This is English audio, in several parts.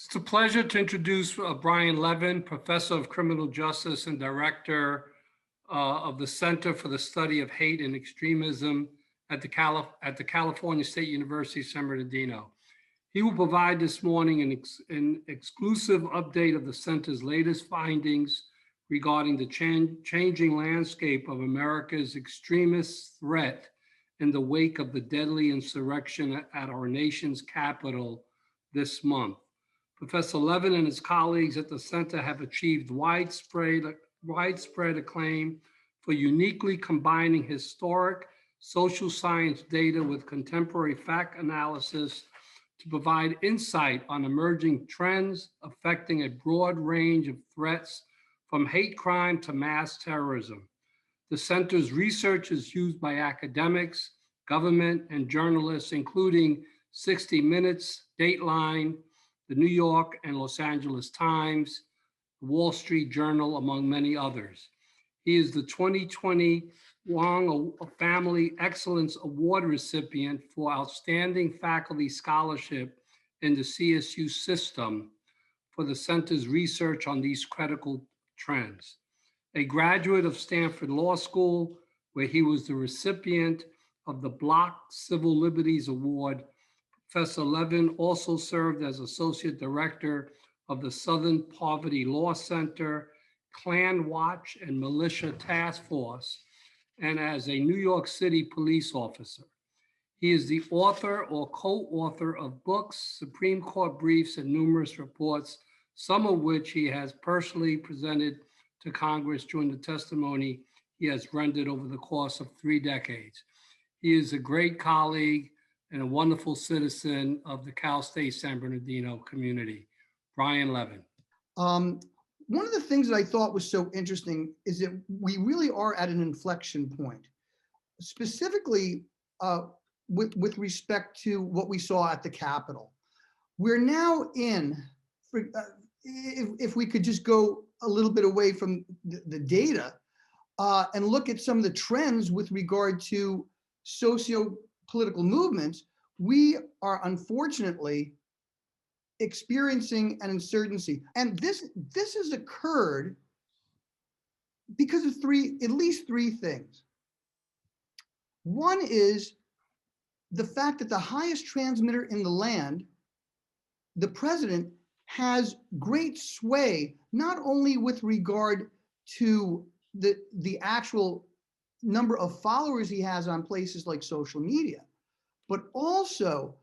It's a pleasure to introduce Brian Levin, Professor of Criminal Justice and Director of the Center for the Study of Hate and Extremism at the California State University, San Bernardino. He will provide this morning an exclusive update of the center's latest findings regarding the changing landscape of America's extremist threat in the wake of the deadly insurrection at our nation's capital this month. Professor Levin and his colleagues at the center have achieved widespread acclaim for uniquely combining historic social science data with contemporary fact analysis to provide insight on emerging trends affecting a broad range of threats from hate crime to mass terrorism. The center's research is used by academics, government, and journalists, including 60 Minutes, Dateline, the New York and Los Angeles Times, the Wall Street Journal, among many others. He is the 2020 Wong Family Excellence Award recipient for outstanding faculty scholarship in the CSU system for the center's research on these critical trends. A graduate of Stanford Law School, where he was the recipient of the Block Civil Liberties Award, Professor Levin also served as Associate Director of the Southern Poverty Law Center, Klan Watch, and Militia Task Force, and as a New York City police officer. He is the author or co-author of books, Supreme Court briefs, and numerous reports, some of which he has personally presented to Congress during the testimony he has rendered over the course of 3 decades. He is a great colleague and a wonderful citizen of the Cal State San Bernardino community. Brian Levin. One of the things that I thought was so interesting is that we really are at an inflection point, specifically with respect to what we saw at the Capitol. We're now in, if we could just go a little bit away from the data and look at some of the trends with regard to socio-political movements, we are unfortunately experiencing an insurgency. And this has occurred because of at least three things. One is the fact that the highest transmitter in the land, the president, has great sway, not only with regard to the actual number of followers he has on places like social media, but also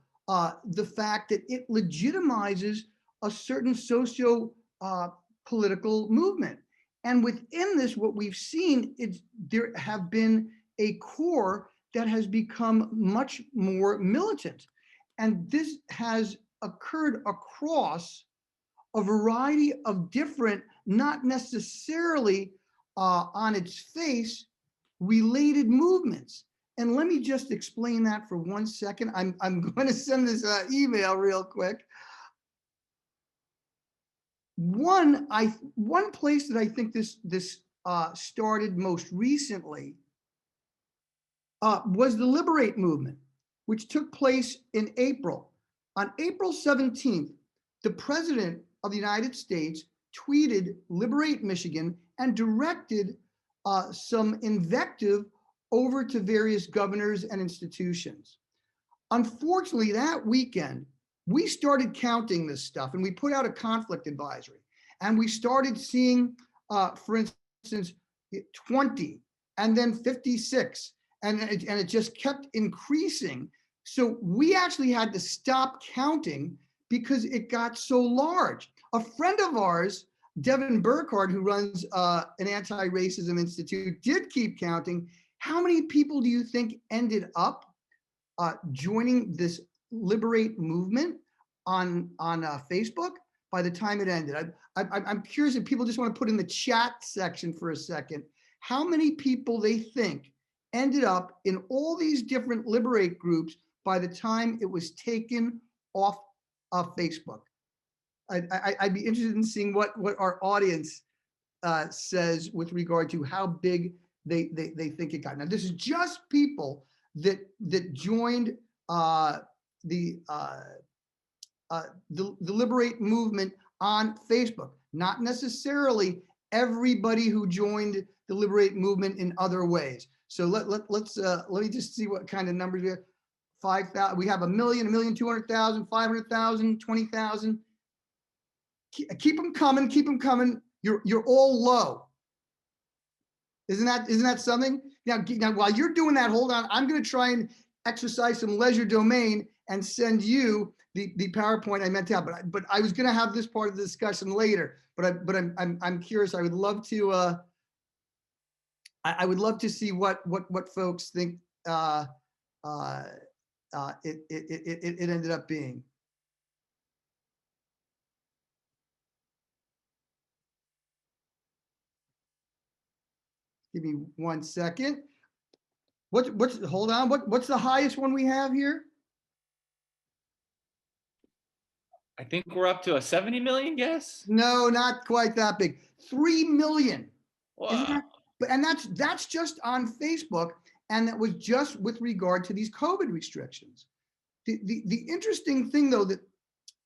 the fact that it legitimizes a certain socio-political movement. And within this, what we've seen is there have been a core that has become much more militant. And this has occurred across a variety of different, not necessarily on its face, related movements. And let me just explain that for 1 second. I'm going to send this email real quick. One place that I think this started most recently was the Liberate movement, which took place in April. On April 17th, the President of the United States tweeted Liberate Michigan and directed some invective over to various governors and institutions. Unfortunately, that weekend, we started counting this stuff and we put out a conflict advisory. And we started seeing, for instance, 20 and then 56. And it just kept increasing. So we actually had to stop counting because it got so large. A friend of ours, Devin Burkhardt, who runs an anti-racism institute, did keep counting. How many people do you think ended up joining this Liberate movement on Facebook by the time it ended? I'm curious if people just want to put in the chat section for a second, how many people they think ended up in all these different Liberate groups by the time it was taken off of Facebook. I'd be interested in seeing what our audience says with regard to how big they think it got. Now, this is just people that joined the the Liberate movement on Facebook, not necessarily everybody who joined the Liberate movement in other ways. So let me just see what kind of numbers we have. 5,000. We have 1 million, 1,200,000, 500,000, 20,000. Keep them coming. Keep them coming. You're all low. Isn't that something? Now while you're doing that, hold on. I'm going to try and exercise some leisure domain and send you the PowerPoint I meant to have. But I was going to have this part of the discussion later. But I'm curious. I would love to. I would love to see what folks think it ended up being. Give me 1 second. Hold on. What's the highest one we have here? I think we're up to a 70 million guess. No, not quite that big. 3 million. Wow. And that's just on Facebook, and that was just with regard to these COVID restrictions. The interesting thing, though,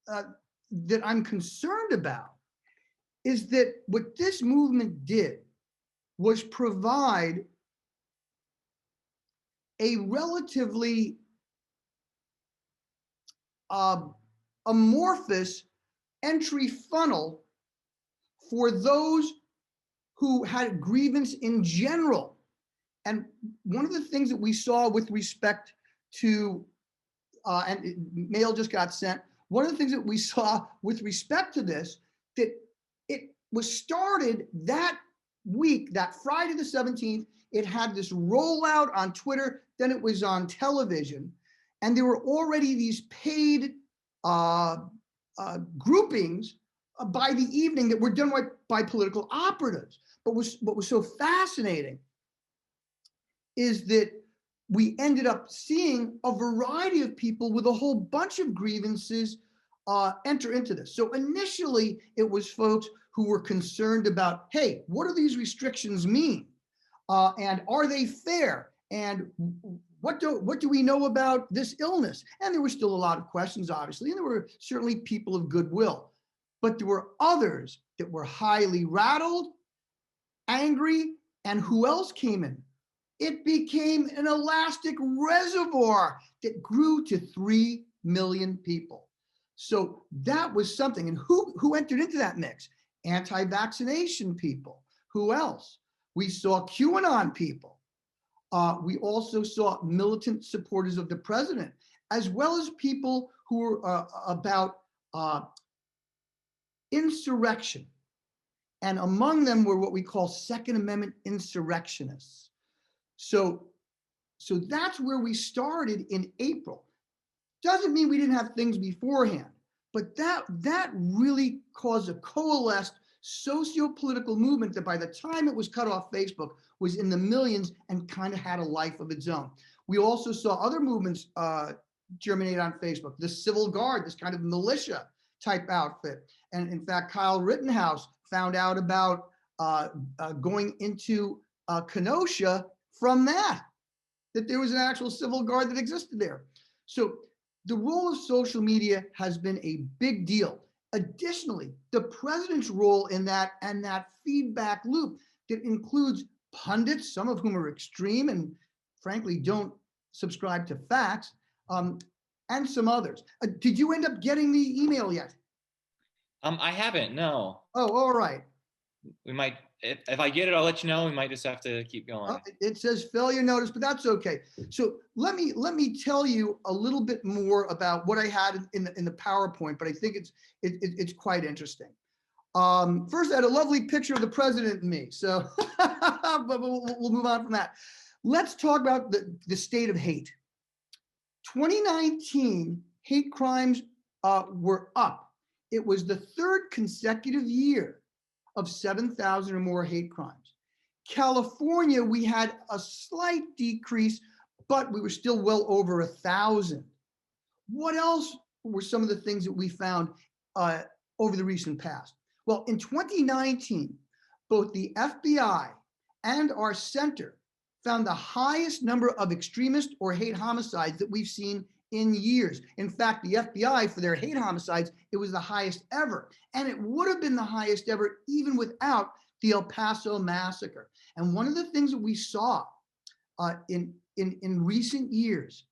that I'm concerned about is that what this movement did was provide a relatively amorphous entry funnel for those who had grievance in general. And one of the things that we saw with respect to, and mail just got sent, one of the things that we saw with respect to this, that it was started that week, that Friday the 17th, it had this rollout on Twitter, then it was on television, and there were already these paid groupings by the evening that were done by political operatives. But what was so fascinating is that we ended up seeing a variety of people with a whole bunch of grievances enter into this. So initially, it was folks who were concerned about, hey, what do these restrictions mean? And are they fair? And what do we know about this illness? And there were still a lot of questions, obviously, and there were certainly people of goodwill. But there were others that were highly rattled, angry, and who else came in? It became an elastic reservoir that grew to 3 million people. So that was something. And who entered into that mix? Anti-vaccination people. Who else? We saw QAnon people. We also saw militant supporters of the president, as well as people who were about insurrection. And among them were what we call Second Amendment insurrectionists. So that's where we started in April. Doesn't mean we didn't have things beforehand, but that really caused a coalesced socio-political movement that by the time it was cut off Facebook was in the millions and kind of had a life of its own. We also saw other movements germinate on Facebook, the Civil Guard, this kind of militia type outfit. And in fact, Kyle Rittenhouse found out about going into Kenosha from that there was an actual civil guard that existed there. So the role of social media has been a big deal. Additionally, the president's role in that and that feedback loop that includes pundits, some of whom are extreme and frankly don't subscribe to facts, and some others. Did you end up getting the email yet? I haven't, no. Oh, all right. We might, if I get it, I'll let you know. We might just have to keep going. It says failure notice, but that's okay. So let me tell you a little bit more about what I had in the PowerPoint, but I think it's quite interesting. First, I had a lovely picture of the president and me. So, but we'll move on from that. Let's talk about the state of hate. 2019 hate crimes were up. It was the third consecutive year of 7,000 or more hate crimes. California, we had a slight decrease, but we were still well over 1,000. What else were some of the things that we found over the recent past? Well, in 2019, both the FBI and our center found the highest number of extremist or hate homicides that we've seen in years. In fact, the FBI, for their hate homicides, it was the highest ever. And it would have been the highest ever even without the El Paso massacre. And one of the things that we saw in recent years,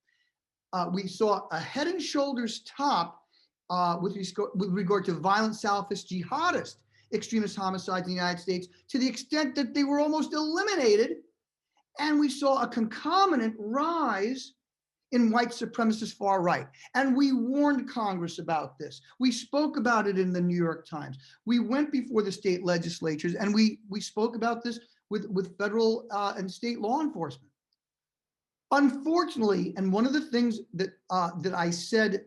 we saw a head and shoulders top with regard to violent Salafist jihadist extremist homicides in the United States, to the extent that they were almost eliminated. And we saw a concomitant rise in white supremacist far right. And we warned Congress about this. We spoke about it in the New York Times. We went before the state legislatures and we spoke about this with federal and state law enforcement. Unfortunately, and one of the things that I said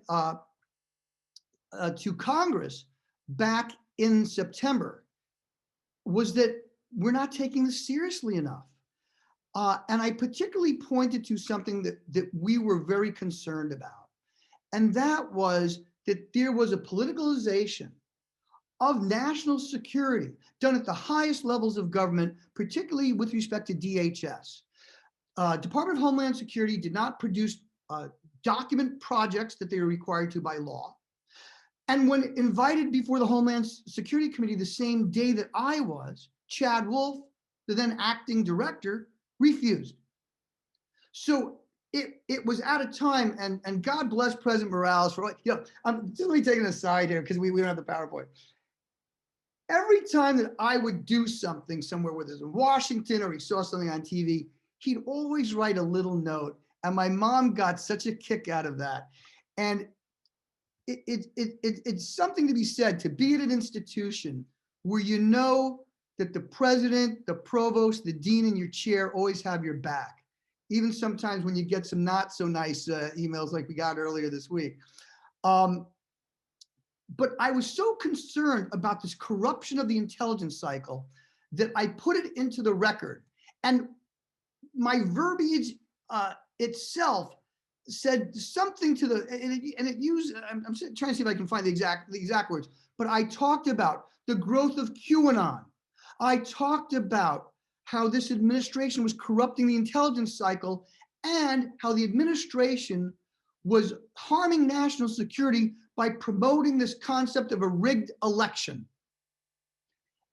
to Congress back in September was that we're not taking this seriously enough. And I particularly pointed to something that we were very concerned about. And that was that there was a politicalization of national security done at the highest levels of government, particularly with respect to DHS. Department of Homeland Security did not produce document projects that they were required to by law. And when invited before the Homeland Security Committee the same day that I was, Chad Wolf, the then acting director, refused. So it was at a time, and God bless President Morales for, I'm just really taking a side here because we don't have the PowerPoint. Every time that I would do something somewhere, whether it's in Washington or he saw something on TV, he'd always write a little note. And my mom got such a kick out of that. And it's something to be said to be at an institution where you know that the president, the provost, the dean, and your chair always have your back, even sometimes when you get some not so nice emails like we got earlier this week. But I was so concerned about this corruption of the intelligence cycle that I put it into the record. And my verbiage itself said something to the, and it used, I'm trying to see if I can find the exact words, but I talked about the growth of QAnon. I talked about how this administration was corrupting the intelligence cycle and how the administration was harming national security by promoting this concept of a rigged election.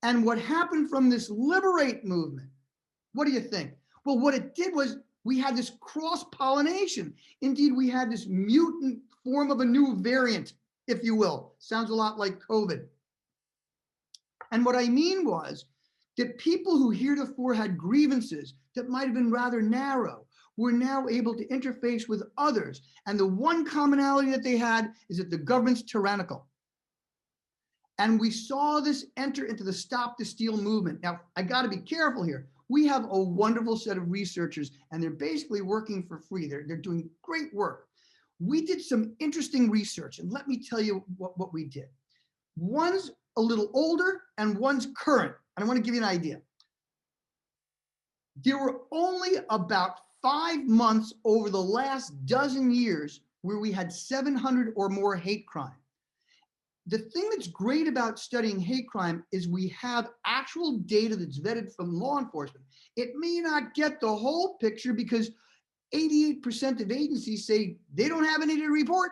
And what happened from this Liberate movement, what do you think? Well, what it did was we had this cross-pollination. Indeed, we had this mutant form of a new variant, if you will. Sounds a lot like COVID. And what I mean was that people who heretofore had grievances that might have been rather narrow were now able to interface with others. And the one commonality that they had is that the government's tyrannical. And we saw this enter into the Stop the Steal movement. Now, I got to be careful here. We have a wonderful set of researchers, and they're basically working for free. They're doing great work. We did some interesting research, and let me tell you what we did. One's a little older, and one's current. And I want to give you an idea. There were only about 5 months over the last dozen years where we had 700 or more hate crime. The thing that's great about studying hate crime is we have actual data that's vetted from law enforcement. It may not get the whole picture because 88% of agencies say they don't have any to report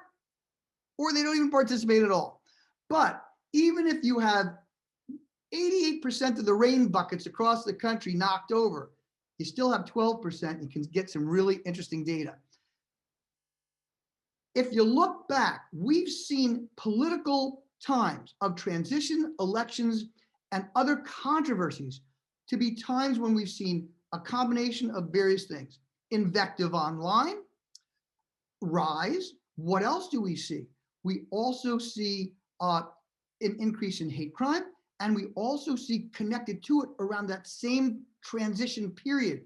or they don't even participate at all. But even if you have 88% of the rain buckets across the country knocked over, you still have 12%. You can get some really interesting data. If you look back, we've seen political times of transition, elections, and other controversies to be times when we've seen a combination of various things. Invective online, rise. What else do we see? We also see an increase in hate crime, and we also see connected to it around that same transition period,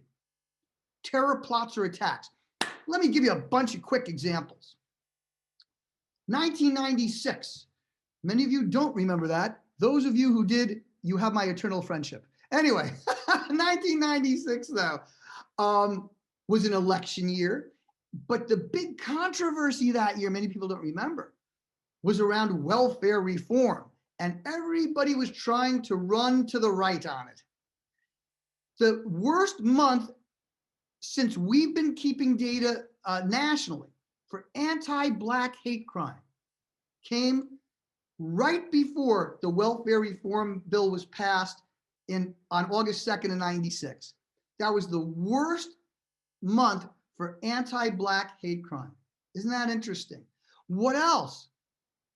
terror plots or attacks. Let me give you a bunch of quick examples. 1996. Many of you don't remember that. Those of you who did, you have my eternal friendship. Anyway, 1996 though was an election year, but the big controversy that year, many people don't remember, was around welfare reform, and everybody was trying to run to the right on it. The worst month since we've been keeping data nationally for anti-Black hate crime came right before the welfare reform bill was passed on August 2nd of 96. That was the worst month for anti-Black hate crime. Isn't that interesting? What else?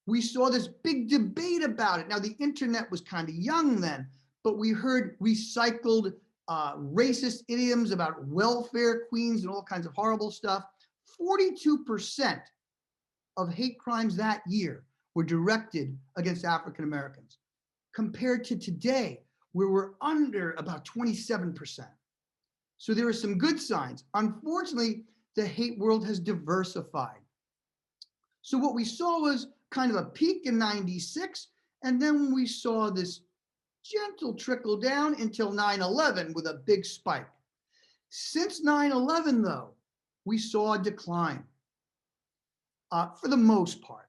We saw this big debate about it. Now, the internet was kind of young then, but we heard recycled racist idioms about welfare queens and all kinds of horrible stuff. 42% of hate crimes that year were directed against African Americans, compared to today, where we're under about 27%. So there are some good signs. Unfortunately, the hate world has diversified. So what we saw was kind of a peak in 96, and then we saw this gentle trickle down until 9/11 with a big spike. Since 9/11, though, we saw a decline for the most part.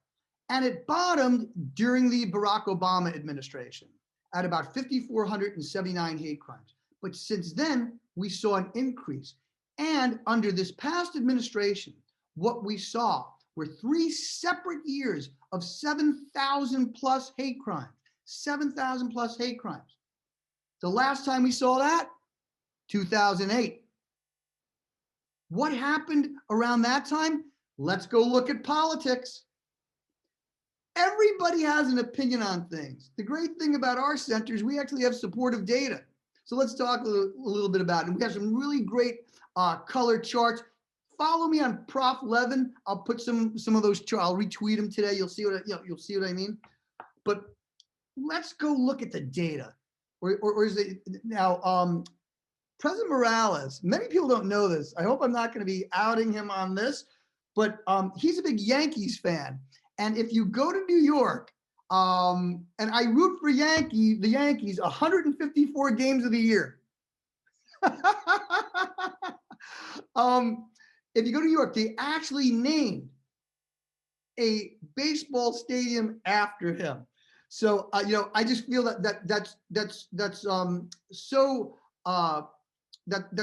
And it bottomed during the Barack Obama administration at about 5,479 hate crimes. But since then, we saw an increase. And under this past administration, what we saw were 3 separate years of 7,000 plus hate crimes. 7,000 plus hate crimes. The last time we saw that, 2008. What happened around that time? Let's go look at politics. Everybody has an opinion on things. The great thing about our center is we actually have supportive data. So let's talk a little bit about it. We have some really great color charts. Follow me on Prof. Levin. I'll put some of those. I'll retweet them today. You'll see what I mean. But let's go look at the data. Or is it now? President Morales. Many people don't know this. I hope I'm not going to be outing him on this, but he's a big Yankees fan. And if you go to New York, and I root for the Yankees 154 games of the year. If you go to New York, they actually named a baseball stadium after him. So I just feel that's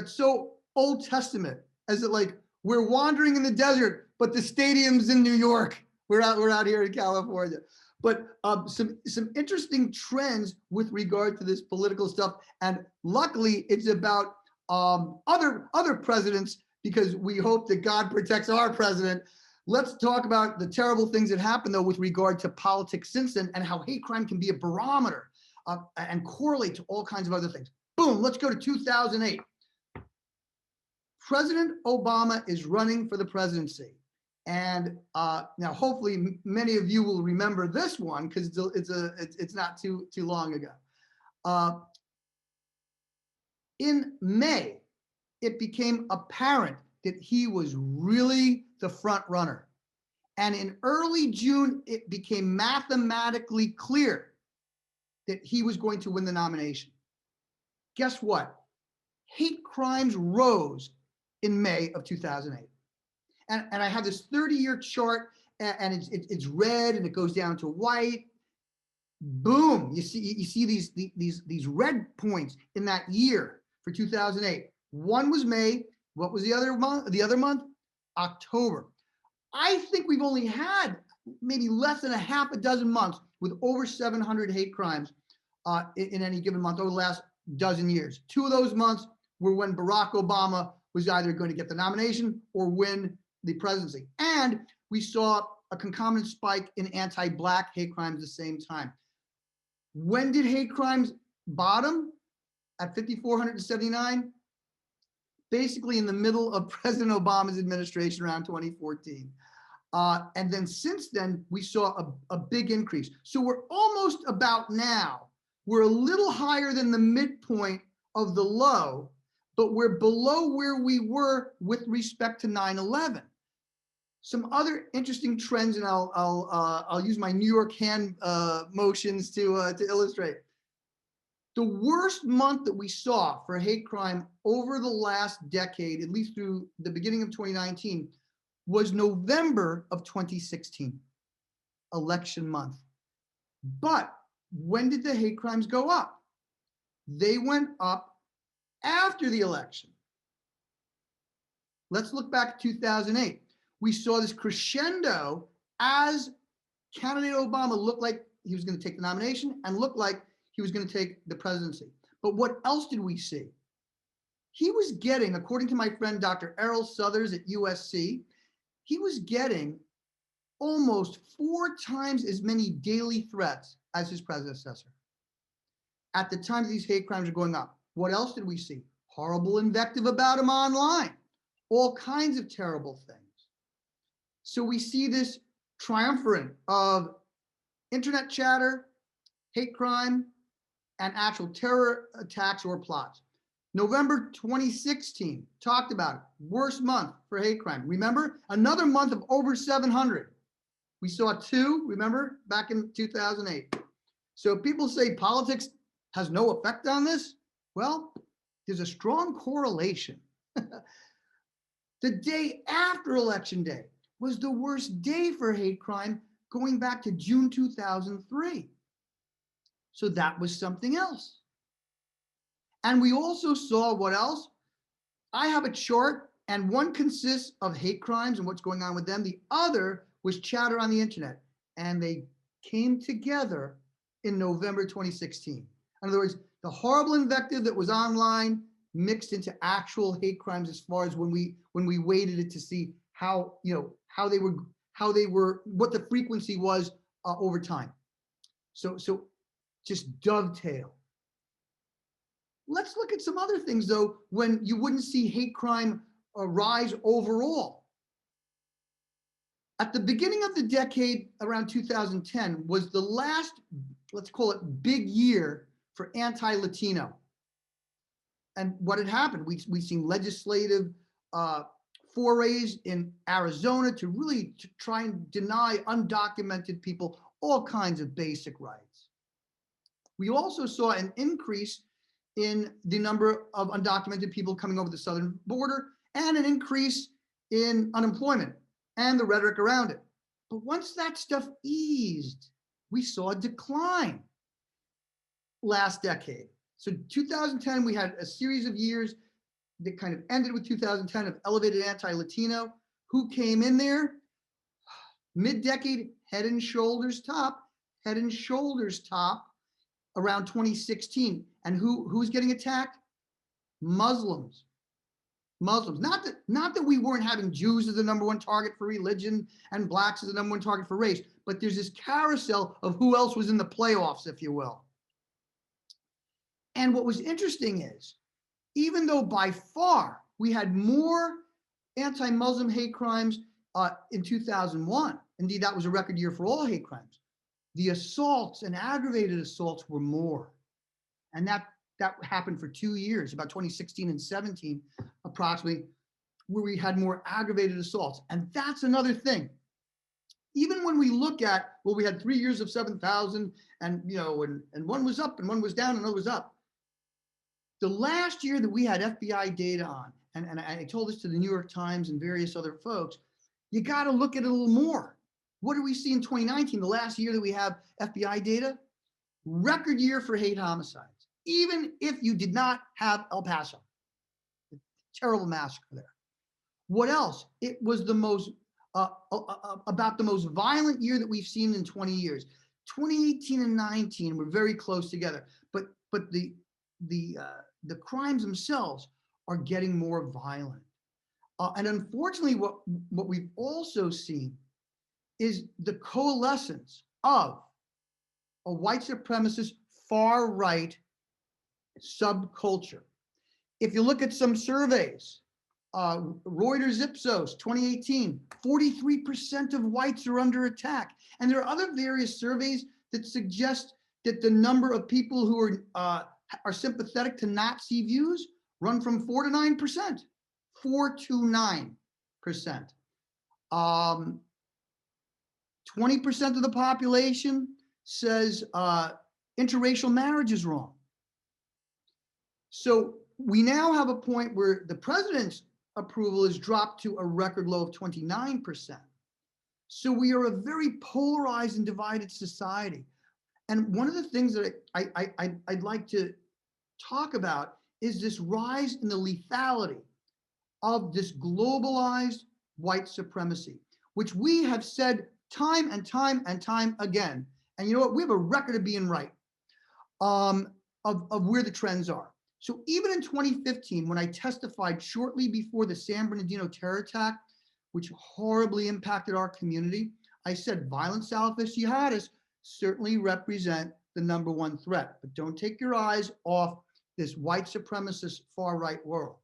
so Old Testament, as it like we're wandering in the desert, but the stadium's in New York. We're out here in California. But some interesting trends with regard to this political stuff, and luckily it's about other presidents, because we hope that God protects our president. Let's talk about the terrible things that happened, though, with regard to politics since then, and how hate crime can be a barometer and correlate to all kinds of other things. Boom, let's go to 2008. President Obama is running for the presidency. And now, hopefully, many of you will remember this one, because it's not too long ago. In May, it became apparent that he was really the front runner. And in early June, it became mathematically clear that he was going to win the nomination. Guess what? Hate crimes rose in May of 2008. And I have this 30-year chart, and it's red and it goes down to white. Boom! You see these red points in that year for 2008. One was May. What was the other month? The other month, October. I think we've only had maybe less than a half a dozen months with over 700 hate crimes in any given month over the last dozen years. 2 of those months were when Barack Obama was either going to get the nomination or win the presidency. And we saw a concomitant spike in anti-Black hate crimes at the same time. When did hate crimes bottom? At 5,479? Basically in the middle of President Obama's administration around 2014. And then since then, we saw a big increase. So we're almost about now. We're a little higher than the midpoint of the low, but we're below where we were with respect to 9/11. Some other interesting trends, and I'll use my New York hand motions to illustrate. The worst month that we saw for hate crime over the last decade, at least through the beginning of 2019, was November of 2016, election month. But when did the hate crimes go up? They went up after the election. Let's look back at 2008. We saw this crescendo as candidate Obama looked like he was going to take the nomination and looked like he was going to take the presidency. But what else did we see? He was getting, according to my friend Dr. Errol Southers at USC, he was getting almost 4 times as many daily threats as his predecessor. At the time these hate crimes are going up, what else did we see? Horrible invective about him online, all kinds of terrible things. So we see this triumvirate of internet chatter, hate crime, and actual terror attacks or plots. November 2016, talked about it, worst month for hate crime. Remember, another month of over 700. We saw 2, remember, back in 2008. So people say politics has no effect on this. Well, there's a strong correlation. The day after Election Day was the worst day for hate crime going back to June 2003. So that was something else. And we also saw what else? I have a chart, and one consists of hate crimes and what's going on with them. The other was chatter on the internet. And they came together in November 2016. In other words, the horrible invective that was online mixed into actual hate crimes as far as when we weighted it to see how they were, what the frequency was over time. So just dovetail. Let's look at some other things though, when you wouldn't see hate crime rise overall. At the beginning of the decade, around 2010, was the last, let's call it big year for anti-Latino. And what had happened, we've seen legislative forays in Arizona to really try and deny undocumented people all kinds of basic rights. We also saw an increase in the number of undocumented people coming over the southern border and an increase in unemployment and the rhetoric around it. But once that stuff eased, we saw a decline last decade. So 2010, we had a series of years that kind of ended with 2010 of elevated anti-Latino. Who came in there? Mid-decade, head and shoulders top around 2016. And who's getting attacked? Muslims. Not that we weren't having Jews as the number 1 target for religion and blacks as the number 1 target for race, but there's this carousel of who else was in the playoffs, if you will. And what was interesting is, even though by far we had more anti-Muslim hate crimes in 2001, indeed that was a record year for all hate crimes, the assaults and aggravated assaults were more. And that happened for 2 years, about 2016 and 17, approximately, where we had more aggravated assaults. And that's another thing. Even when we look at, well, we had 3 years of 7,000 and one was up and one was down and another was up. The last year that we had FBI data on, and I told this to the New York Times and various other folks, you got to look at it a little more. What do we see in 2019, the last year that we have FBI data? Record year for hate homicides, even if you did not have El Paso. The terrible massacre there. What else? It was the most, about the most violent year that we've seen in 20 years. 2018 and 19 were very close together, but the crimes themselves are getting more violent. And unfortunately, what we've also seen is the coalescence of a white supremacist far right subculture. If you look at some surveys, Reuters Ipsos 2018, 43% of whites are under attack. And there are other various surveys that suggest that the number of people who are sympathetic to Nazi views run from 4 to 9%. 4 to 9%. 20% of the population says interracial marriage is wrong. So we now have a point where the president's approval is dropped to a record low of 29%. So we are a very polarized and divided society. And one of the things that I'd like to talk about is this rise in the lethality of this globalized white supremacy, which we have said time and time and time again. And you know what? We have a record of being right, of where the trends are. So even in 2015, when I testified shortly before the San Bernardino terror attack, which horribly impacted our community, I said violent Salafist jihadists certainly represent the #1 threat, but don't take your eyes off this white supremacist far-right world.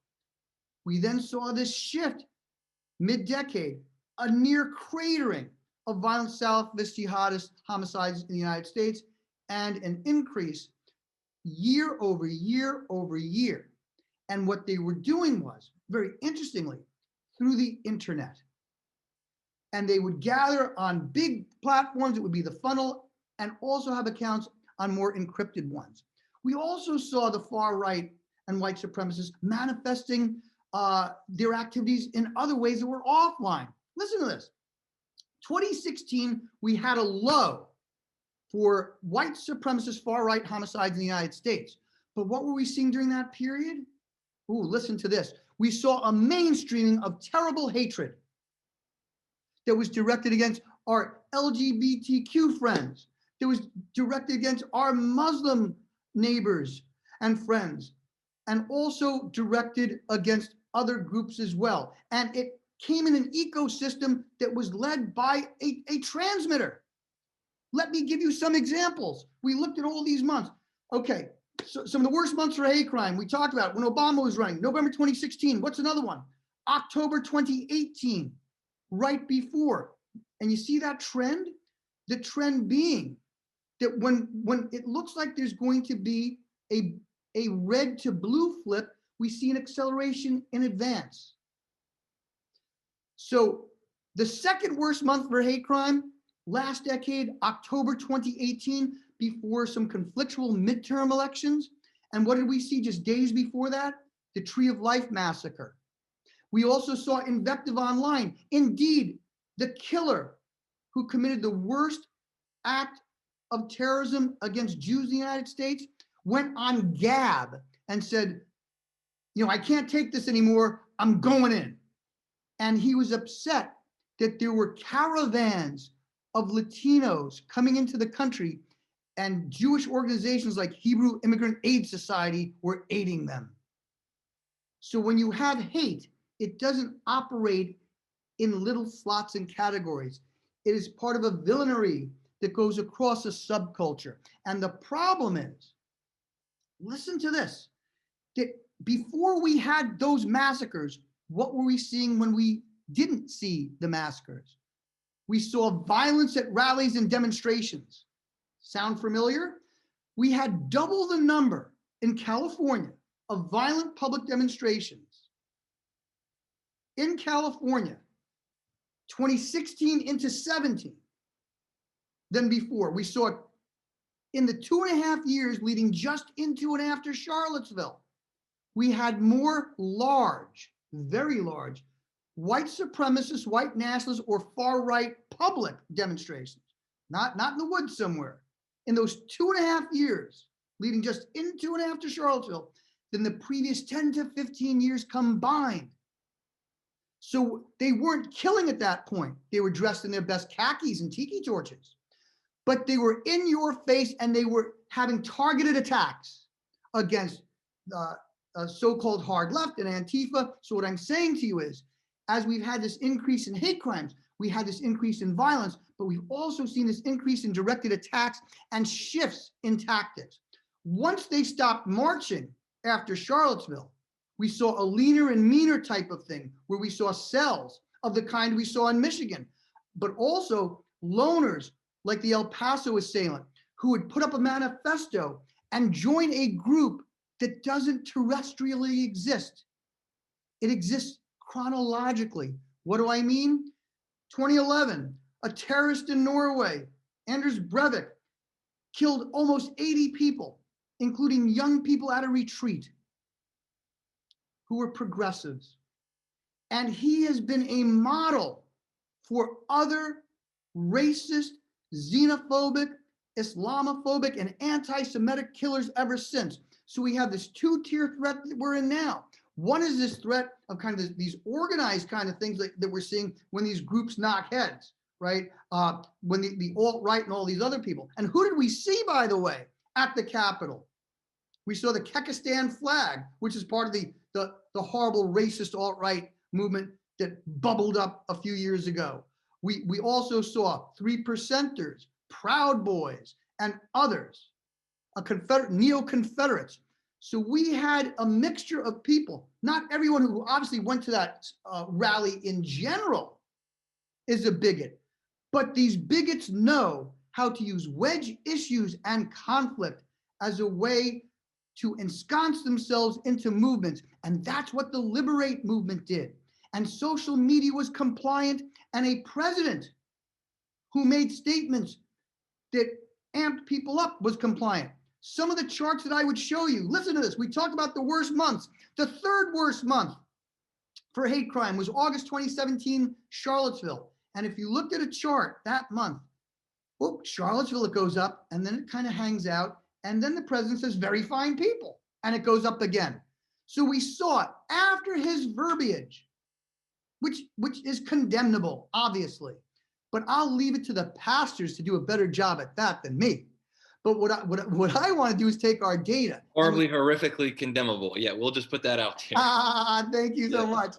We then saw this shift mid-decade, a near cratering of violent Salafist jihadist homicides in the United States, and an increase year over year over year. And what they were doing was, very interestingly, through the internet. And they would gather on big platforms, it would be the funnel, and also have accounts on more encrypted ones. We also saw the far right and white supremacists manifesting their activities in other ways that were offline. Listen to this. 2016, we had a low for white supremacist far right homicides in the United States. But what were we seeing during that period? Ooh, listen to this. We saw a mainstreaming of terrible hatred that was directed against our LGBTQ friends, that was directed against our Muslim neighbors and friends, and also directed against other groups as well. And it came in an ecosystem that was led by a transmitter. Let me give you some examples. We looked at all these months. Okay, so some of the worst months for hate crime, we talked about when Obama was running, November 2016. What's another one? October 2018, right before. And you see that trend? The trend being that when it looks like there's going to be a red to blue flip, we see an acceleration in advance. So the second worst month for hate crime, last decade, October 2018, before some conflictual midterm elections. And what did we see just days before that? The Tree of Life massacre. We also saw invective online. Indeed, the killer who committed the worst act of terrorism against Jews in the United States went on Gab and said, you know, I can't take this anymore, I'm going in. And he was upset that there were caravans of Latinos coming into the country, and Jewish organizations like Hebrew Immigrant Aid Society were aiding them. So when you have hate, it doesn't operate in little slots and categories. It is part of a villainy that goes across a subculture. And the problem is, listen to this, that before we had those massacres, what were we seeing when we didn't see the massacres? We saw violence at rallies and demonstrations. Sound familiar? We had double the number in California of violent public demonstrations in California, 2016 into 17, than before. We saw it in the 2.5 years leading just into and after Charlottesville. We had more large, very large, white supremacist, white nationalist, or far-right public demonstrations, not in the woods somewhere, in those 2.5 years leading just into and after Charlottesville than the previous 10 to 15 years combined. So they weren't killing at that point. They were dressed in their best khakis and tiki torches, but they were in your face and they were having targeted attacks against so-called hard left and Antifa. So what I'm saying to you is, as we've had this increase in hate crimes, we had this increase in violence, but we've also seen this increase in directed attacks and shifts in tactics. Once they stopped marching after Charlottesville, we saw a leaner and meaner type of thing where we saw cells of the kind we saw in Michigan, but also loners like the El Paso assailant who would put up a manifesto and join a group that doesn't terrestrially exist. It exists chronologically. What do I mean? 2011, a terrorist in Norway, Anders Breivik, killed almost 80 people, including young people at a retreat who were progressives. And he has been a model for other racist, xenophobic, Islamophobic, and anti-Semitic killers ever since. So we have this two-tier threat that we're in now. One is this threat of kind of these organized kind of things that we're seeing when these groups knock heads, right? When the alt-right and all these other people. And who did we see, by the way, at the Capitol? We saw the Kekistan flag, which is part of the horrible racist alt-right movement that bubbled up a few years ago. We also saw 3%ers, Proud Boys, and others, neo-Confederates. So we had a mixture of people. Not everyone who obviously went to that rally in general is a bigot, but these bigots know how to use wedge issues and conflict as a way to ensconce themselves into movements. And that's what the Liberate movement did. And social media was compliant, and a president who made statements that amped people up was compliant. Some of the charts that I would show you, listen to this. We talked about the worst months. The third worst month for hate crime was August 2017, Charlottesville. And if you looked at a chart that month, Charlottesville, it goes up, and then it kind of hangs out. And then the president says, very fine people, and it goes up again. So we saw it after his verbiage, which is condemnable, obviously. But I'll leave it to the pastors to do a better job at that than me. But what I want to do is take our data. Horribly, horrifically condemnable. Yeah, we'll just put that out there. Thank you so much.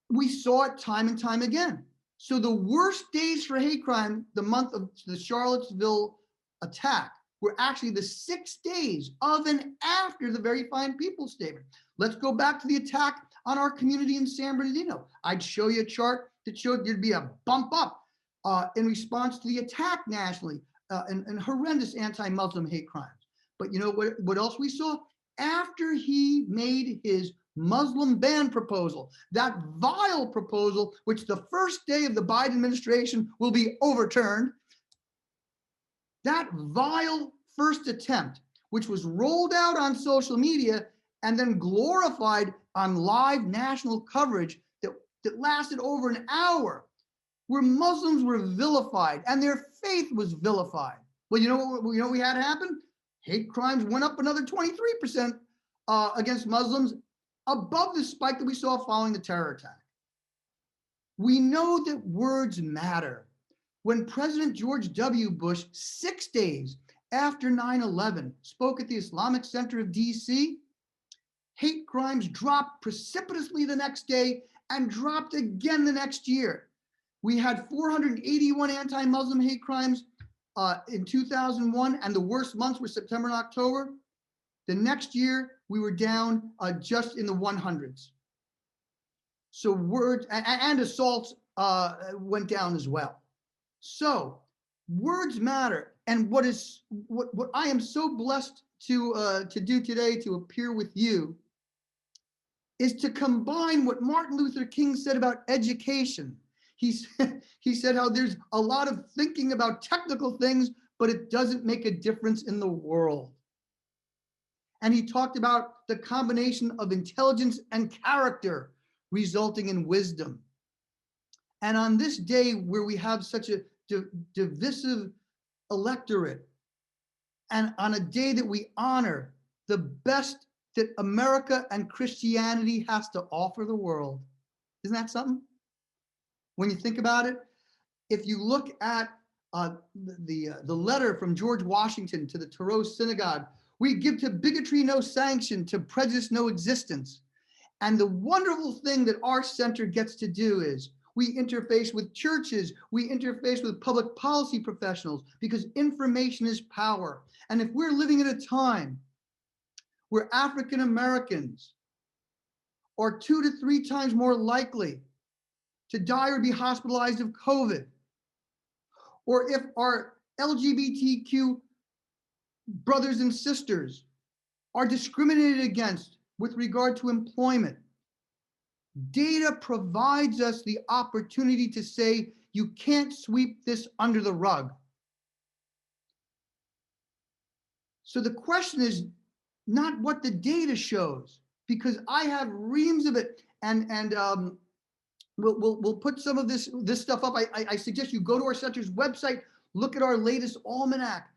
We saw it time and time again. So the worst days for hate crime, the month of the Charlottesville attack, were actually the 6 days of and after the very fine people statement. Let's go back to the attack on our community in San Bernardino. I'd show you a chart that showed there'd be a bump up in response to the attack nationally and horrendous anti-Muslim hate crimes. But you know what else we saw? After he made his Muslim ban proposal, that vile proposal, which the first day of the Biden administration will be overturned, that vile first attempt, which was rolled out on social media and then glorified on live national coverage that lasted over an hour, where Muslims were vilified and their faith was vilified. Well, you know what we had happen? Hate crimes went up another 23% against Muslims, above the spike that we saw following the terror attack. We know that words matter. When President George W. Bush, 6 days after 9/11, spoke at the Islamic Center of DC, hate crimes dropped precipitously the next day and dropped again the next year. We had 481 anti-Muslim hate crimes in 2001, and the worst months were September and October. The next year, we were down just in the 100s. So words and assaults went down as well. So words matter. And what I am so blessed to do today, to appear with you, is to combine what Martin Luther King said about education. He said how there's a lot of thinking about technical things, but it doesn't make a difference in the world. And he talked about the combination of intelligence and character resulting in wisdom. And on this day where we have such a divisive electorate, and on a day that we honor the best that America and Christianity has to offer the world, isn't that something? When you think about it, if you look at the letter from George Washington to the Thoreau Synagogue, we give to bigotry no sanction, to prejudice no existence. And the wonderful thing that our center gets to do is we interface with churches, we interface with public policy professionals, because information is power. And if we're living at a time where African Americans are 2 to 3 times more likely to die or be hospitalized of COVID, or if our LGBTQ brothers and sisters are discriminated against with regard to employment, data provides us the opportunity to say, you can't sweep this under the rug. So the question is not what the data shows, because I have reams of it, and we'll put some of this stuff up. I suggest you go to our center's website, look at our latest almanac.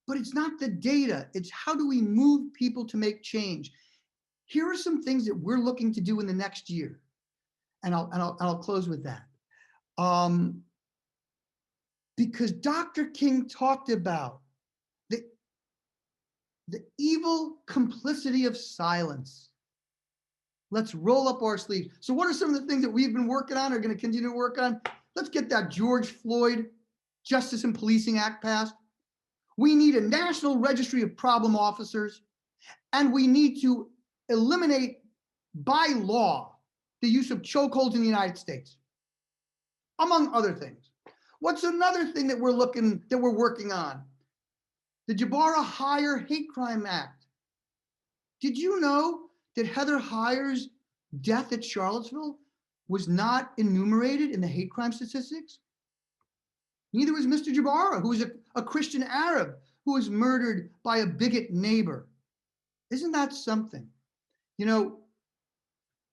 But it's not the data, it's how do we move people to make change. Here are some things that we're looking to do in the next year. And I'll close with that. Because Dr. King talked about the evil complicity of silence. Let's roll up our sleeves. So what are some of the things that we've been working on, are going to continue to work on? Let's get that George Floyd Justice and Policing Act passed. We need a national registry of problem officers, and we need to eliminate by law the use of chokeholds in the United States, among other things. What's another thing that we're working on? The Jabara Heyer Hate Crime Act. Did you know that Heather Heyer's death at Charlottesville was not enumerated in the hate crime statistics? Neither was Mr. Jabara, who was a Christian Arab who was murdered by a bigot neighbor. Isn't that something? You know,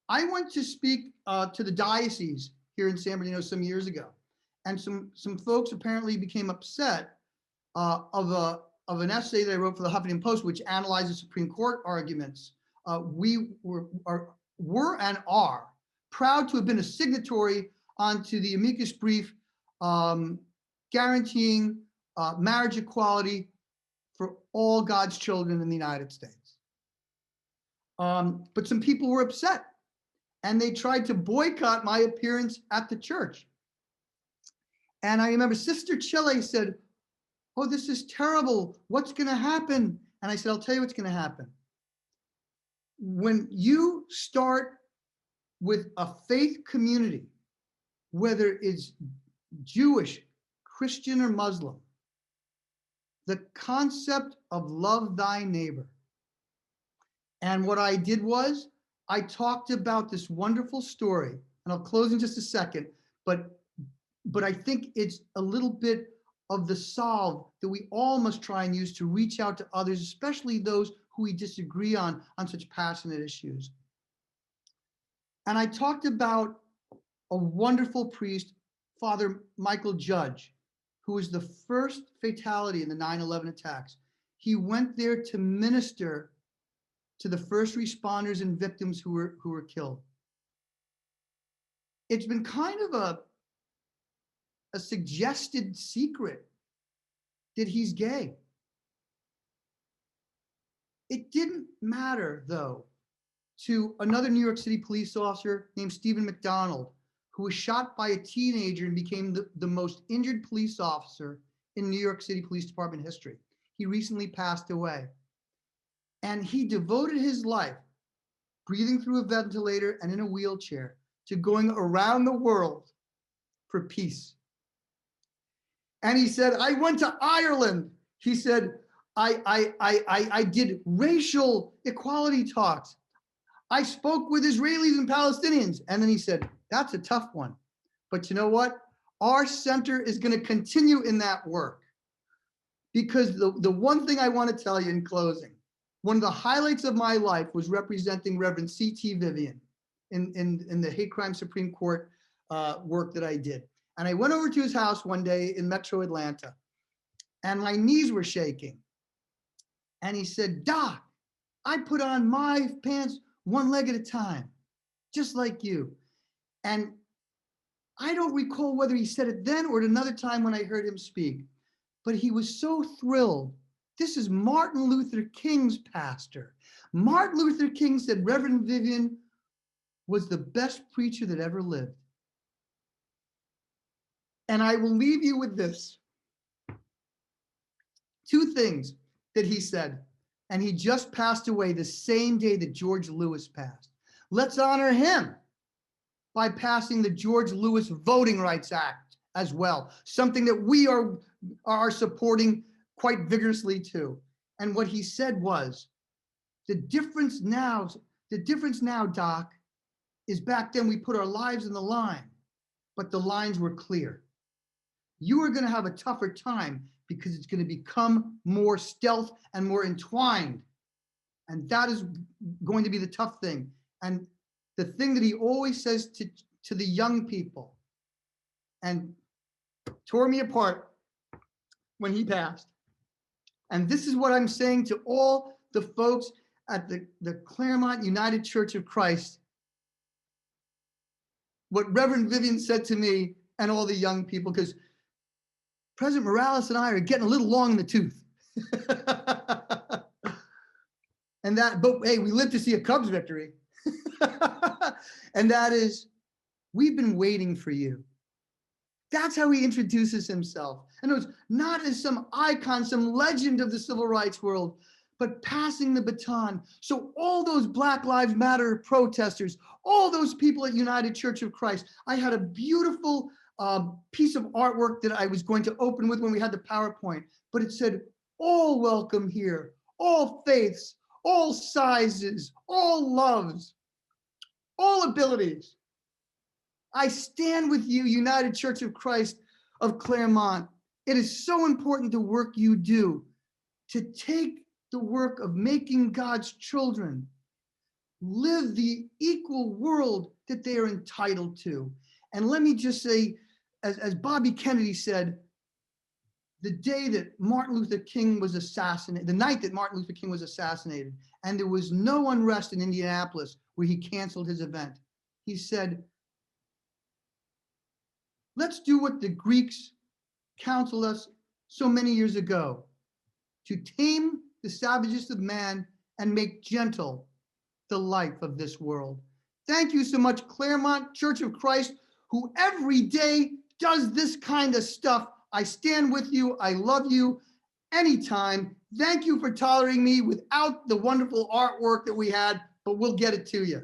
I went to speak to the diocese here in San Bernardino some years ago, and some folks apparently became upset of an essay that I wrote for the Huffington Post, which analyzes Supreme Court arguments. We were and are proud to have been a signatory onto the amicus brief guaranteeing marriage equality for all God's children in the United States. But some people were upset, and they tried to boycott my appearance at the church. And I remember Sister Chile said, "Oh, this is terrible. What's going to happen?" And I said, "I'll tell you what's going to happen. When you start with a faith community, whether it's Jewish, Christian, or Muslim, the concept of love thy neighbor." And what I did was I talked about this wonderful story, and I'll close in just a second, but I think it's a little bit of the solve that we all must try and use to reach out to others, especially those who we disagree on such passionate issues. And I talked about a wonderful priest, Father Michael Judge, who was the first fatality in the 9/11 attacks. He went there to minister to the first responders and victims who were killed. It's been kind of a suggested secret that he's gay. It didn't matter, though, to another New York City police officer named Stephen McDonald, who was shot by a teenager and became the most injured police officer in New York City Police Department history. He recently passed away. And he devoted his life, breathing through a ventilator and in a wheelchair, to going around the world for peace. And he said, "I went to Ireland." He said, I did racial equality talks. I spoke with Israelis and Palestinians." And then he said, "That's a tough one. But you know what? Our center is going to continue in that work." Because the one thing I want to tell you in closing, one of the highlights of my life was representing Reverend C.T. Vivian in the hate crime Supreme Court work that I did. And I went over to his house one day in Metro Atlanta, and my knees were shaking. And he said, "Doc, I put on my pants one leg at a time, just like you." And I don't recall whether he said it then or at another time when I heard him speak, but he was so thrilled. This is Martin Luther King's pastor. Martin Luther King said Reverend Vivian was the best preacher that ever lived. And I will leave you with this. Two things that he said, and he just passed away the same day that George Lewis passed. Let's honor him by passing the George Lewis Voting Rights Act as well, something that we are supporting quite vigorously too. And what he said was, the difference now, Doc, is back then we put our lives in the line, but the lines were clear. You are going to have a tougher time because it's going to become more stealth and more entwined. And that is going to be the tough thing. And the thing that he always says to the young people, and tore me apart when he passed. And this is what I'm saying to all the folks at the Claremont United Church of Christ what Reverend Vivian said to me and all the young people, because President Morales and I are getting a little long in the tooth. And that, but hey, we live to see a Cubs victory. And that is, we've been waiting for you. That's how he introduces himself. And it was not as some icon, some legend of the civil rights world, but passing the baton. So all those Black Lives Matter protesters, all those people at United Church of Christ, I had a beautiful piece of artwork that I was going to open with when we had the PowerPoint, but it said, all welcome here, all faiths, all sizes, all loves, all abilities. I stand with you, United Church of Christ of Claremont. It is so important the work you do to take the work of making God's children live the equal world that they are entitled to. And let me just say, as Bobby Kennedy said, the day that Martin Luther King was assassinated, the night that Martin Luther King was assassinated, and there was no unrest in Indianapolis where he canceled his event, he said, let's do what the Greeks counseled us so many years ago, to tame the savages of man and make gentle the life of this world. Thank you so much, Claremont Church of Christ, who every day does this kind of stuff. I stand with you. I love you anytime. Thank you for tolerating me without the wonderful artwork that we had, but we'll get it to you.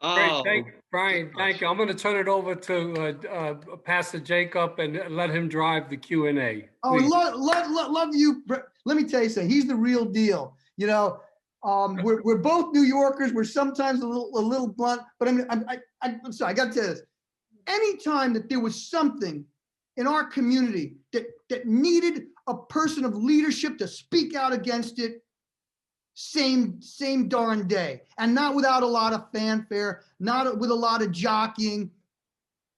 Great, Oh, Brian, thank you. I'm going to turn it over to Pastor Jacob and let him drive the Q&A. Oh, love you. Let me tell you something. He's the real deal. You know, we're both New Yorkers. We're sometimes a little blunt, but I'm sorry. I got to tell you this. Anytime that there was something in our community that needed a person of leadership to speak out against it, same darn day, and not without a lot of fanfare, not with a lot of jockeying.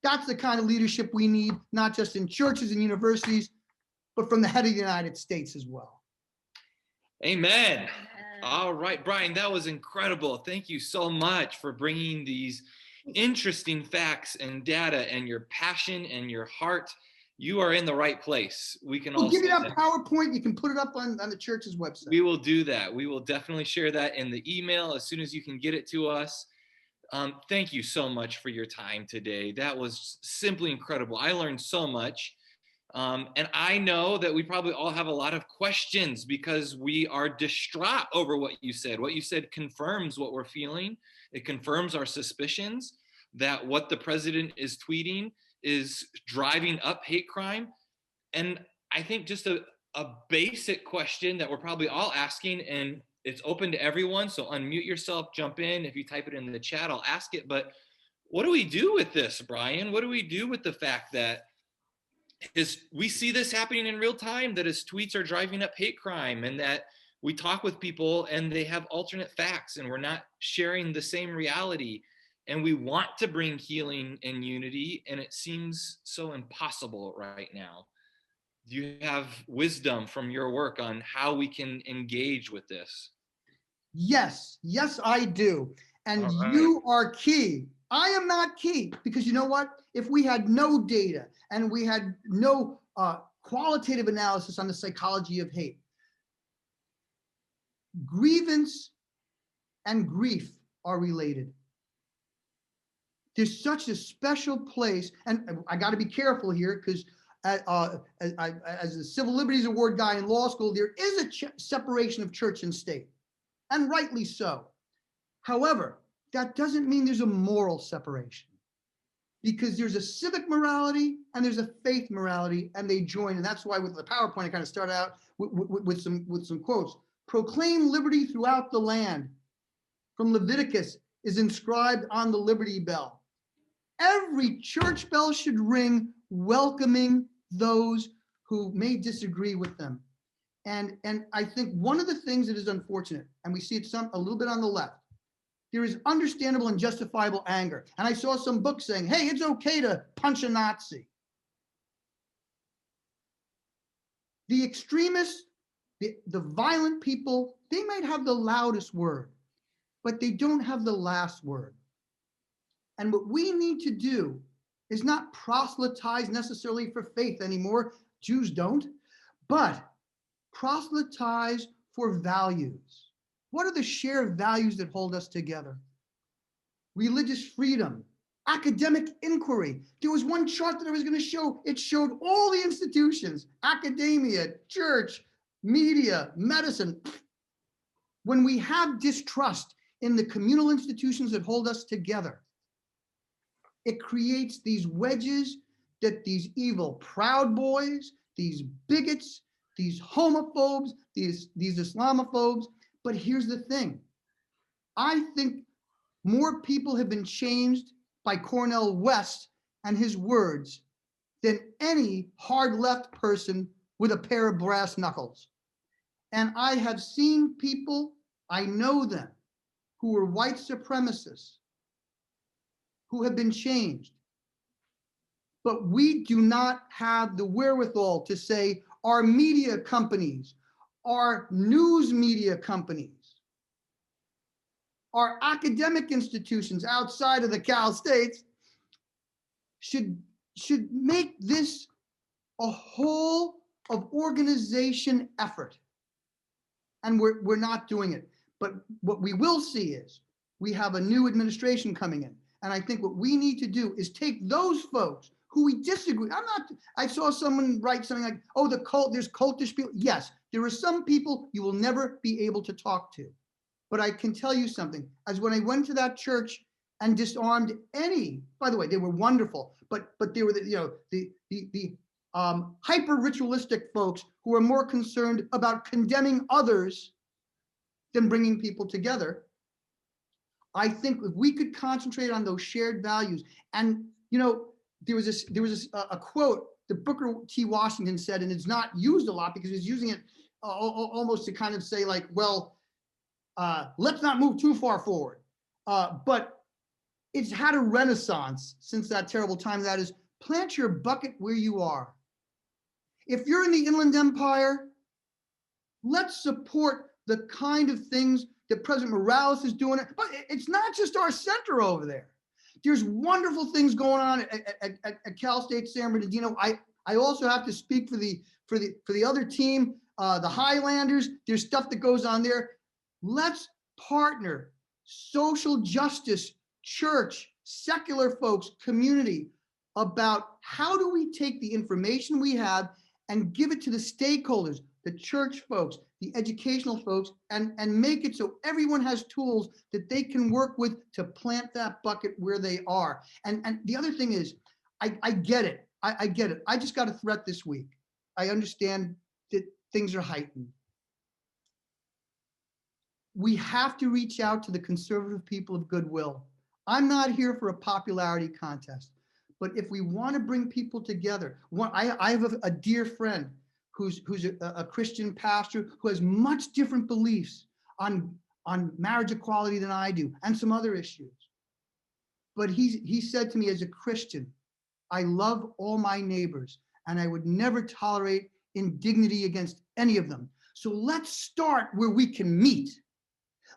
That's the kind of leadership we need, not just in churches and universities, but from the head of the United States as well. amen. All right, Brian, that was incredible. Thank you so much for bringing these interesting facts and data and your passion and your heart. You are in the right place. We can We'll all give you say that PowerPoint. You can put it up on the church's website. We will do that. We will definitely share that in the email as soon as you can get it to us. Thank you so much for your time today. That was simply incredible. I learned so much. And I know that we probably all have a lot of questions because we are distraught over what you said. What you said confirms what we're feeling. It confirms our suspicions that what the president is tweeting is driving up hate crime. And I think just a basic question that we're probably all asking, and it's open to everyone, so unmute yourself, jump in. If you type it in the chat, I'll ask it. But what do we do with this, Brian? What do we do with the fact that we see this happening in real time, that his tweets are driving up hate crime, and that we talk with people and they have alternate facts and we're not sharing the same reality, and we want to bring healing and unity, and it seems so impossible right now? Do you have wisdom from your work on how we can engage with this? Yes, I do. And All you are key. I am not key, because you know what? If we had no data and we had no qualitative analysis on the psychology of hate, grievance and grief are related. There's such a special place, and I got to be careful here, because as a Civil Liberties Award guy in law school, there is a separation of church and state, and rightly so. However, that doesn't mean there's a moral separation, because there's a civic morality and there's a faith morality, and they join. And that's why with the PowerPoint, I kind of started out with some quotes. Proclaim liberty throughout the land, from Leviticus, is inscribed on the Liberty Bell. Every church bell should ring, welcoming those who may disagree with them. And I think one of the things that is unfortunate, and we see it a little bit on the left, there is understandable and justifiable anger. And I saw some books saying, hey, it's okay to punch a Nazi. The extremists The violent people, they might have the loudest word, but they don't have the last word. And what we need to do is not proselytize necessarily for faith anymore. Jews don't, but proselytize for values. What are the shared values that hold us together? Religious freedom, academic inquiry. There was one chart that I was going to show. It showed all the institutions, academia, church, media, medicine. When we have distrust in the communal institutions that hold us together, it creates these wedges that these evil Proud Boys, these bigots, these homophobes, these Islamophobes. But here's the thing. I think more people have been changed by Cornel West and his words than any hard left person with a pair of brass knuckles. And I have seen people, I know them, who were white supremacists, who have been changed. But we do not have the wherewithal to say our media companies, our news media companies, our academic institutions outside of the Cal States should make this a whole of organization effort. And we're not doing it. But what we will see is we have a new administration coming in. And I think what we need to do is take those folks who we disagree. I saw someone write something like, oh, there's cultish people. Yes, there are some people you will never be able to talk to. But I can tell you something, as when I went to that church and disarmed any, by the way, they were wonderful, but they were the hyper ritualistic folks who are more concerned about condemning others than bringing people together. I think if we could concentrate on those shared values, and there was a quote that Booker T. Washington said, and it's not used a lot because he's using it almost to kind of say like, well, let's not move too far forward. But it's had a renaissance since that terrible time. That is, plant your bucket where you are. If you're in the Inland Empire, let's support the kind of things that President Morales is doing. But it's not just our center over there. There's wonderful things going on at Cal State San Bernardino. I also have to speak for the other team, the Highlanders. There's stuff that goes on there. Let's partner, social justice, church, secular folks, community, about how do we take the information we have and give it to the stakeholders, the church folks, the educational folks, and make it so everyone has tools that they can work with to plant that bucket where they are. And the other thing is, I get it. I get it. I just got a threat this week. I understand that things are heightened. We have to reach out to the conservative people of goodwill. I'm not here for a popularity contest, but if we want to bring people together, I have a dear friend who's a Christian pastor who has much different beliefs on marriage equality than I do, and some other issues. But he said to me, as a Christian, I love all my neighbors, and I would never tolerate indignity against any of them. So let's start where we can meet.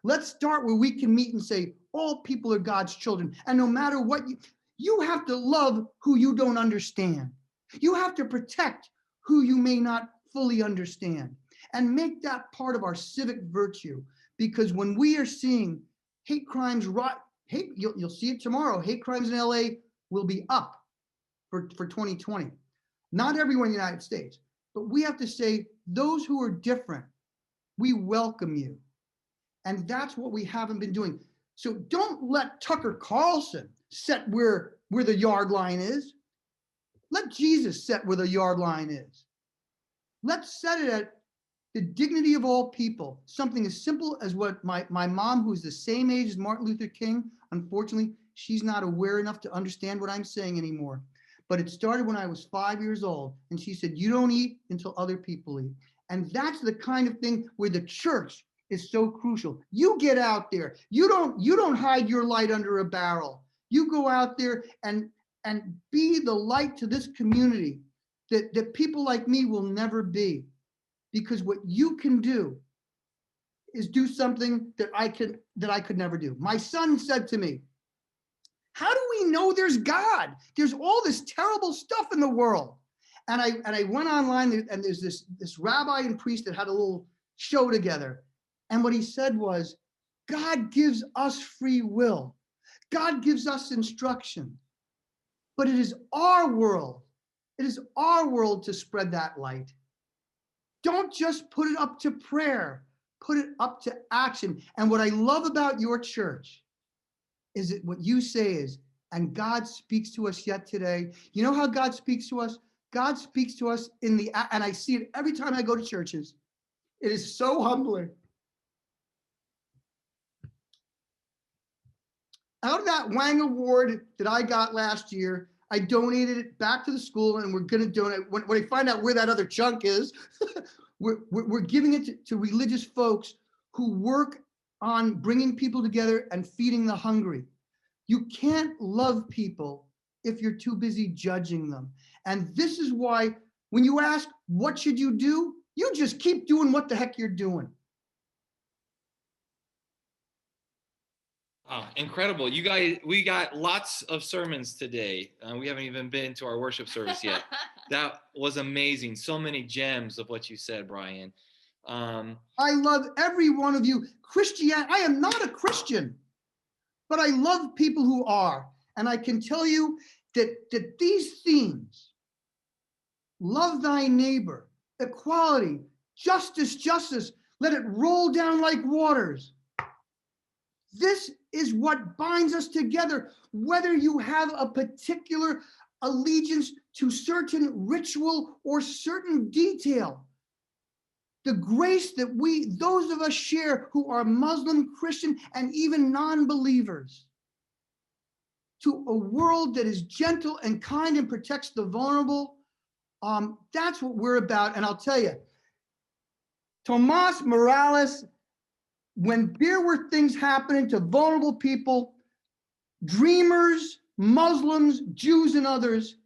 Let's start where we can meet and say, all people are God's children. And no matter what, you have to love who you don't understand. You have to protect who you may not fully understand, and make that part of our civic virtue. Because when we are seeing hate crimes, you'll see it tomorrow. Hate crimes in LA will be up for 2020. Not everyone in the United States, but we have to say, those who are different, we welcome you. And that's what we haven't been doing. So don't let Tucker Carlson set where the yard line is. Let Jesus set where the yard line is. Let's set it at the dignity of all people. Something as simple as what my mom, who's the same age as Martin Luther King, unfortunately, she's not aware enough to understand what I'm saying anymore. But it started when I was 5 years old. And she said, you don't eat until other people eat. And that's the kind of thing where the church is so crucial. You get out there. You don't hide your light under a barrel. You go out there and be the light to this community that people like me will never be. because what you can do is do something that I could never do. My son said to me, how do we know there's God? There's all this terrible stuff in the world. And I went online, and there's this rabbi and priest that had a little show together. And what he said was, God gives us free will. God gives us instruction. But it is our world. It is our world to spread that light. Don't just put it up to prayer. Put it up to action. And what I love about your church is that what you say is, and God speaks to us yet today. You know how God speaks to us? God speaks to us and I see it every time I go to churches. It is so humbling. Out of that Wang Award that I got last year, I donated it back to the school, and we're going to donate, when I find out where that other chunk is, we're giving it to religious folks who work on bringing people together and feeding the hungry. You can't love people if you're too busy judging them. And this is why when you ask, what should you do? You just keep doing what the heck you're doing. Oh, incredible. You guys, we got lots of sermons today. We haven't even been to our worship service yet. That was amazing. So many gems of what you said, Brian. I love every one of you. I am not a Christian, but I love people who are. And I can tell you that these themes, love thy neighbor, equality, justice, let it roll down like waters. This is what binds us together, whether you have a particular allegiance to certain ritual or certain detail. The grace that those of us share who are Muslim, Christian, and even non-believers, to a world that is gentle and kind and protects the vulnerable, that's what we're about. And I'll tell you, Tomas Morales, when there were things happening to vulnerable people, dreamers, Muslims, Jews, and others,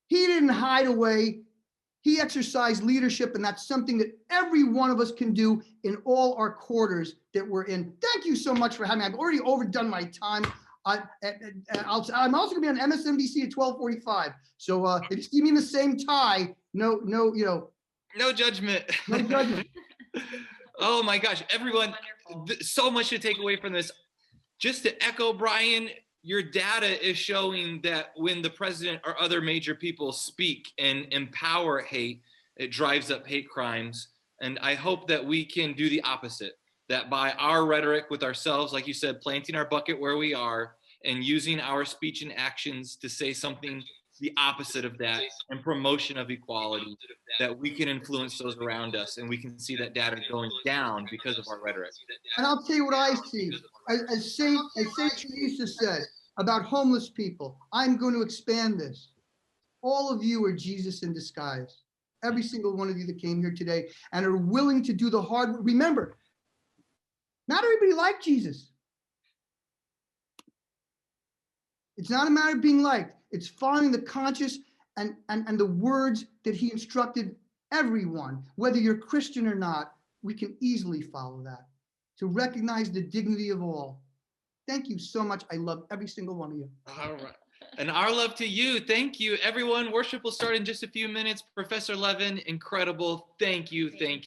he didn't hide away. He exercised leadership, and that's something that every one of us can do in all our quarters that we're in. Thank you so much for having me. I've already overdone my time. I'm also going to be on MSNBC at 12:45. So if you see me in the same tie, no judgment. No judgment. Oh my gosh, everyone, so much to take away from this. Just to echo Brian, your data is showing that when the president or other major people speak and empower hate, it drives up hate crimes. And I hope that we can do the opposite, that by our rhetoric with ourselves, like you said, planting our bucket where we are and using our speech and actions to say something the opposite of that and promotion of equality, that we can influence those around us, and we can see that data going down because of our rhetoric. And I'll tell you what I see. As Saint Teresa said about homeless people, I'm going to expand this. All of you are Jesus in disguise. Every single one of you that came here today and are willing to do the hard work. Remember, not everybody liked Jesus. It's not a matter of being liked. It's following the conscious and the words that he instructed everyone, whether you're Christian or not. We can easily follow that, to recognize the dignity of all. Thank you so much. I love every single one of you. All right. And our love to you. Thank you, everyone. Worship will start in just a few minutes. Professor Levin, incredible. Thank you. Thank you.